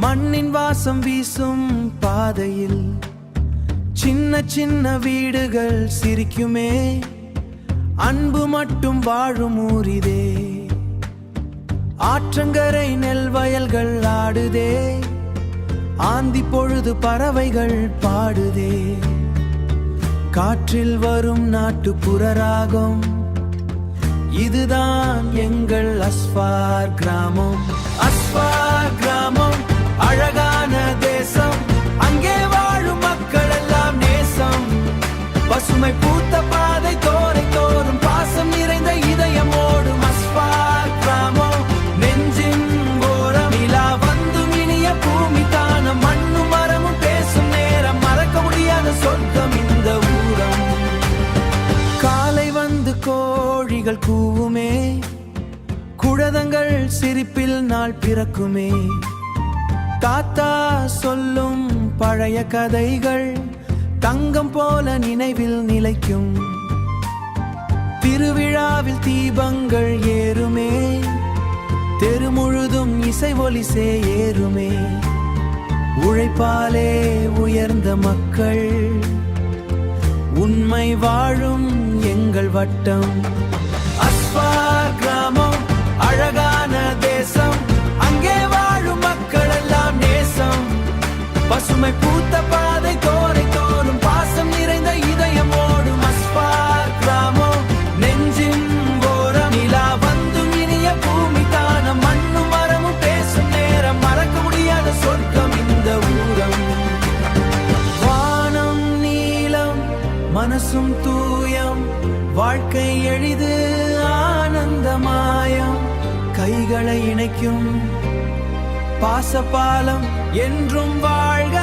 மண்ணின் வாசம் வீசும் பாதையில் சின்ன சின்ன வீடுகள் சிரிக்குமே, அன்பு மட்டும் வாழும் ஊரிதே. ஆற்றங்கரை நெல் வயல்கள் ஆடுதே, ஆந்தி பொழுது பறவைகள் பாடுதே. காற்றில் வரும் நாட்டுப்புற ராகம், இதுதான் எங்கள் அஸ்வார் கிராமம். அஸ்வார் கிராமம் அழகான தேசம், அங்கே வாழும் மக்கள் எல்லாம் நேசம். பசுமை பூத்த பாதை தோரை தோறும் பாசம் நிறைந்த இதயம் ஓடும். அஸ்வார் கிராமம் நெஞ்சின் ஓரம், நிலா வந்து இனிய பூமி தானம், மண்ணும் மரமும் பேசும் நேரம், மறக்க முடியாத சொர்க்கம் இந்த ஊரம். காலை வந்து கோழிகள் கூவுமே, குழந்தைகள் சிரிப்பில் நாள் பிறக்குமே. தாத்தா சொல்லும் பழைய கதைகள் தங்கம் போல நினைவில் நிலைக்கும். திருவிழாவில் தீபங்கள் ஏறுமே, தெரு முழுதும் இசை ஒலிசே ஏறுமே. உழைப்பாலே உயர்ந்த மக்கள், உண்மை வாழும் எங்கள் வட்டம். அஸ்வார் கிராமம் அழகான தேசம், அங்கே வாழும் மக்கள் எல்லாம் நேசம். பசுமை பூத்த பாதை தோரை தோறும் பாசம் நிறைந்த இதயம் ஓடும். அஸ்வார் கிராமம் நெஞ்சின் ஓரம், நிலா வந்தும் இனிய பூமி தானம், மண்ணும் மரமும் பேசும் நேரம், மறக்க முடியாத சொர்க்கம் இந்த ஊரம். வானம் நீலம், மனசும் தூயம், வாழ்க்கை எளிது ஆனந்தமாயம். கைகளை இணைக்கும் பாசபாலம் என்றும் வாழ்க.